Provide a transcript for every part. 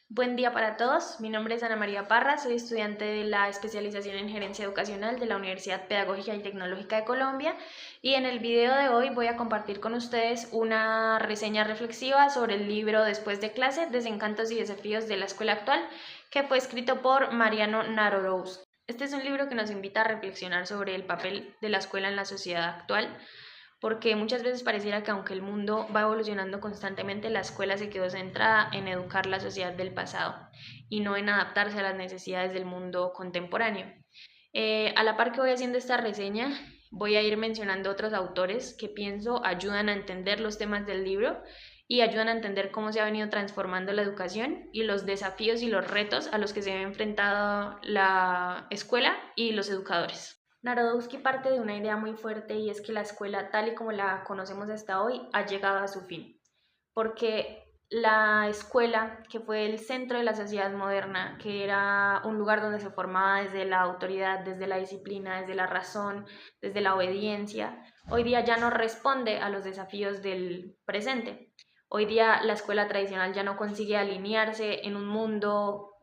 Buen día para todos. Mi nombre es Ana María Parra, soy estudiante de la especialización en gerencia educacional de la Universidad Pedagógica y Tecnológica de Colombia y en el video de hoy voy a compartir con ustedes una reseña reflexiva sobre el libro Después de clase, Desencantos y desafíos de la escuela actual, que fue escrito por Mariano Narodowski. Este es un libro que nos invita a reflexionar sobre el papel de la escuela en la sociedad actual, porque muchas veces pareciera que aunque el mundo va evolucionando constantemente, la escuela se quedó centrada en educar la sociedad del pasado y no en adaptarse a las necesidades del mundo contemporáneo. A la par que voy haciendo esta reseña, voy a ir mencionando otros autores que pienso ayudan a entender los temas del libro y ayudan a entender cómo se ha venido transformando la educación y los desafíos y los retos a los que se ha enfrentado la escuela y los educadores. Narodowski parte de una idea muy fuerte y es que la escuela, tal y como la conocemos hasta hoy, ha llegado a su fin, porque la escuela, que fue el centro de la sociedad moderna, que era un lugar donde se formaba desde la autoridad, desde la disciplina, desde la razón, desde la obediencia, hoy día ya no responde a los desafíos del presente. Hoy día la escuela tradicional ya no consigue alinearse en un mundo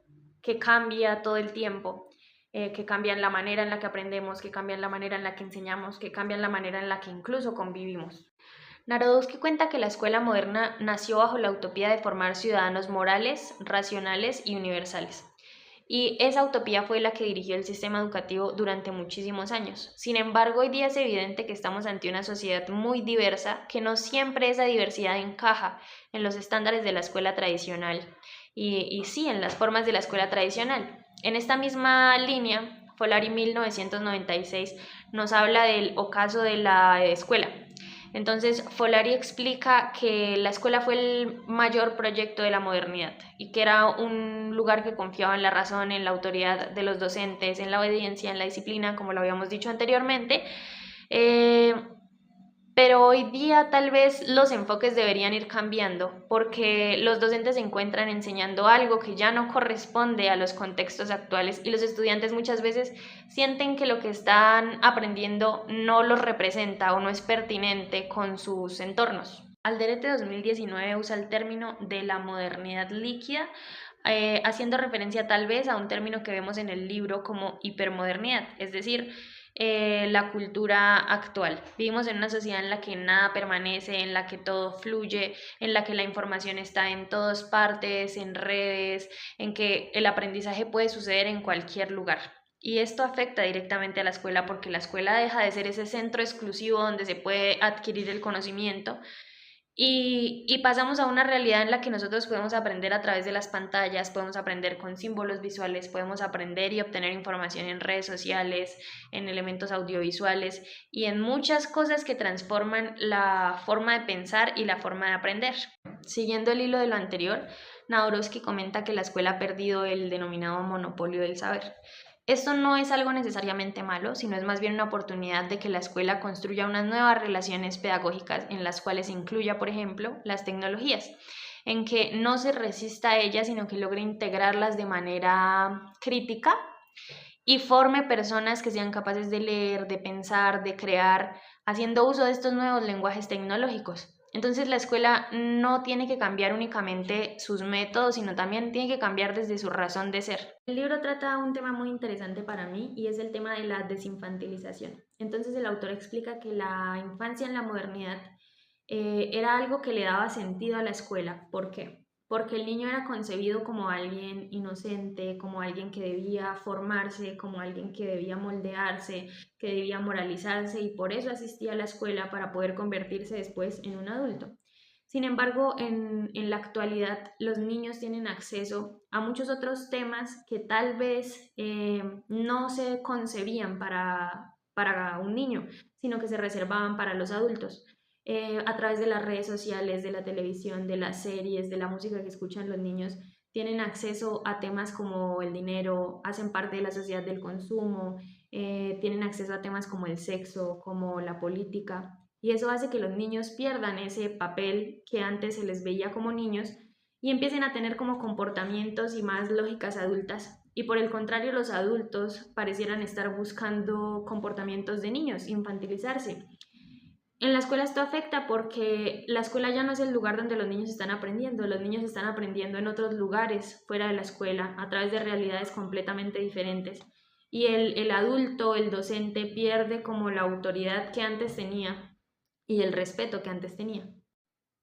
que cambia todo el tiempo, que cambian la manera en la que aprendemos, que cambian la manera en la que enseñamos, que cambian la manera en la que incluso convivimos. Narodowski cuenta que la escuela moderna nació bajo la utopía de formar ciudadanos morales, racionales y universales. Y esa utopía fue la que dirigió el sistema educativo durante muchísimos años. Sin embargo, hoy día es evidente que estamos ante una sociedad muy diversa, que no siempre esa diversidad encaja en los estándares de la escuela tradicional y sí en las formas de la escuela tradicional. En esta misma línea, Folari 1996 nos habla del ocaso de la escuela. Entonces, Folari explica que la escuela fue el mayor proyecto de la modernidad y que era un lugar que confiaba en la razón, en la autoridad de los docentes, en la obediencia, en la disciplina, como lo habíamos dicho anteriormente. Eh, pero hoy día tal vez los enfoques deberían ir cambiando porque los docentes se encuentran enseñando algo que ya no corresponde a los contextos actuales y los estudiantes muchas veces sienten que lo que están aprendiendo no los representa o no es pertinente con sus entornos. Alderete 2019 usa el término de la modernidad líquida, haciendo referencia tal vez a un término que vemos en el libro como hipermodernidad, es decir, la cultura actual. Vivimos en una sociedad en la que nada permanece, en la que todo fluye, en la que la información está en todas partes, en redes, en que el aprendizaje puede suceder en cualquier lugar. Y esto afecta directamente a la escuela porque la escuela deja de ser ese centro exclusivo donde se puede adquirir el conocimiento y pasamos a una realidad en la que nosotros podemos aprender a través de las pantallas, podemos aprender con símbolos visuales, podemos aprender y obtener información en redes sociales, en elementos audiovisuales y en muchas cosas que transforman la forma de pensar y la forma de aprender. Siguiendo el hilo de lo anterior, Naorowski comenta que la escuela ha perdido el denominado monopolio del saber. Esto no es algo necesariamente malo, sino es más bien una oportunidad de que la escuela construya unas nuevas relaciones pedagógicas en las cuales incluya, por ejemplo, las tecnologías, en que no se resista a ellas, sino que logre integrarlas de manera crítica y forme personas que sean capaces de leer, de pensar, de crear, haciendo uso de estos nuevos lenguajes tecnológicos. Entonces la escuela no tiene que cambiar únicamente sus métodos, sino también tiene que cambiar desde su razón de ser. El libro trata un tema muy interesante para mí y es el tema de la desinfantilización. Entonces el autor explica que la infancia en la modernidad era algo que le daba sentido a la escuela. ¿Por qué? Porque el niño era concebido como alguien inocente, como alguien que debía formarse, como alguien que debía moldearse, que debía moralizarse y por eso asistía a la escuela para poder convertirse después en un adulto. Sin embargo, en la actualidad los niños tienen acceso a muchos otros temas que tal vez no se concebían para un niño, sino que se reservaban para los adultos. A través de las redes sociales, de la televisión, de las series, de la música que escuchan los niños, tienen acceso a temas como el dinero, hacen parte de la sociedad del consumo, tienen acceso a temas como el sexo, como la política, y eso hace que los niños pierdan ese papel que antes se les veía como niños y empiecen a tener como comportamientos y más lógicas adultas. Y por el contrario, los adultos parecieran estar buscando comportamientos de niños, infantilizarse. En la escuela esto afecta porque la escuela ya no es el lugar donde los niños están aprendiendo, los niños están aprendiendo en otros lugares fuera de la escuela, a través de realidades completamente diferentes. Y el adulto, el docente, pierde como la autoridad que antes tenía y el respeto que antes tenía.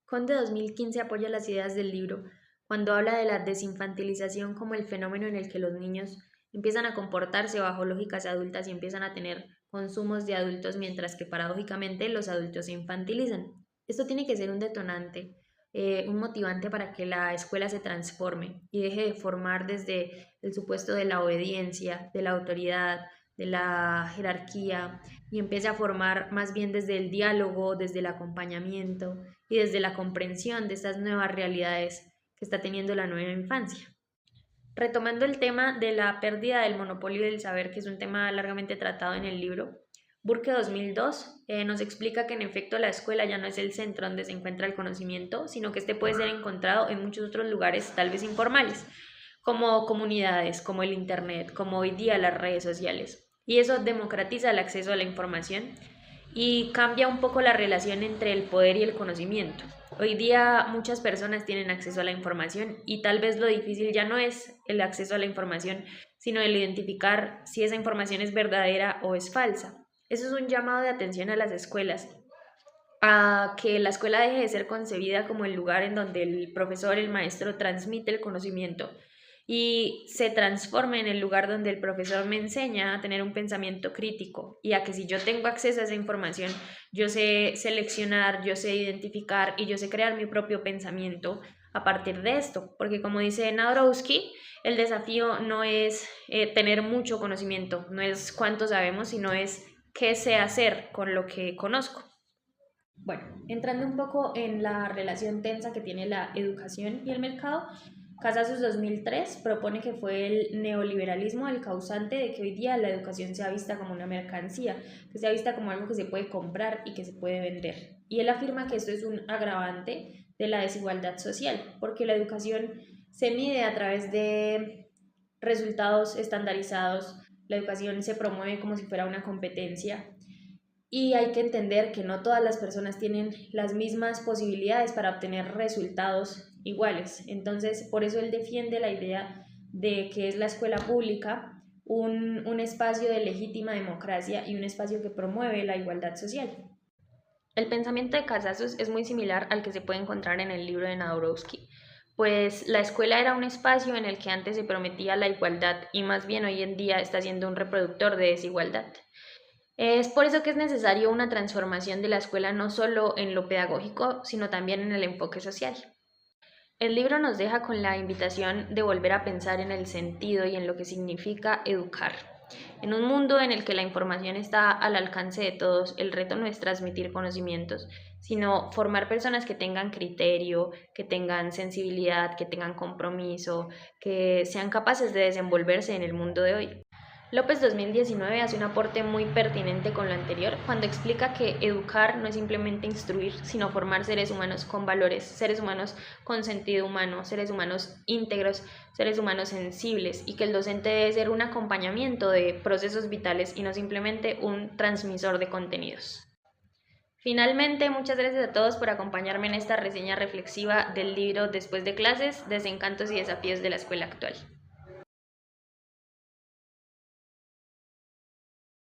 Conde 2015 apoya las ideas del libro cuando habla de la desinfantilización como el fenómeno en el que los niños empiezan a comportarse bajo lógicas adultas y empiezan a tener consumos de adultos, mientras que paradójicamente los adultos se infantilizan. Esto tiene que ser un detonante, un motivante para que la escuela se transforme y deje de formar desde el supuesto de la obediencia, de la autoridad, de la jerarquía, y empiece a formar más bien desde el diálogo, desde el acompañamiento y desde la comprensión de estas nuevas realidades que está teniendo la nueva infancia. Retomando el tema de la pérdida del monopolio del saber, que es un tema largamente tratado en el libro, Burke 2002 nos explica que en efecto la escuela ya no es el centro donde se encuentra el conocimiento, sino que este puede ser encontrado en muchos otros lugares tal vez informales, como comunidades, como el Internet, como hoy día las redes sociales. Y eso democratiza el acceso a la información y cambia un poco la relación entre el poder y el conocimiento. Hoy día muchas personas tienen acceso a la información y tal vez lo difícil ya no es el acceso a la información, sino el identificar si esa información es verdadera o es falsa. Eso es un llamado de atención a las escuelas, a que la escuela deje de ser concebida como el lugar en donde el profesor, el maestro transmite el conocimiento y se transforme en el lugar donde el profesor me enseña a tener un pensamiento crítico y a que si yo tengo acceso a esa información, yo sé seleccionar, yo sé identificar y yo sé crear mi propio pensamiento a partir de esto, porque como dice Naorowski, el desafío no es tener mucho conocimiento, no es cuánto sabemos, sino es qué sé hacer con lo que conozco. Bueno, entrando un poco en la relación tensa que tiene la educación y el mercado, Casasus 2003 propone que fue el neoliberalismo el causante de que hoy día la educación sea vista como una mercancía, que sea vista como algo que se puede comprar y que se puede vender. Y él afirma que esto es un agravante de la desigualdad social, porque la educación se mide a través de resultados estandarizados, la educación se promueve como si fuera una competencia y hay que entender que no todas las personas tienen las mismas posibilidades para obtener resultados iguales. Entonces, por eso él defiende la idea de que es la escuela pública un espacio de legítima democracia y un espacio que promueve la igualdad social. El pensamiento de Casasus es muy similar al que se puede encontrar en el libro de Naorowski, pues la escuela era un espacio en el que antes se prometía la igualdad y más bien hoy en día está siendo un reproductor de desigualdad. Es por eso que es necesario una transformación de la escuela no solo en lo pedagógico, sino también en el enfoque social. El libro nos deja con la invitación de volver a pensar en el sentido y en lo que significa educar. En un mundo en el que la información está al alcance de todos, el reto no es transmitir conocimientos, sino formar personas que tengan criterio, que tengan sensibilidad, que tengan compromiso, que sean capaces de desenvolverse en el mundo de hoy. López 2019 hace un aporte muy pertinente con lo anterior cuando explica que educar no es simplemente instruir, sino formar seres humanos con valores, seres humanos con sentido humano, seres humanos íntegros, seres humanos sensibles y que el docente debe ser un acompañamiento de procesos vitales y no simplemente un transmisor de contenidos. Finalmente, muchas gracias a todos por acompañarme en esta reseña reflexiva del libro Después de clases, desencantos y desafíos de la escuela actual.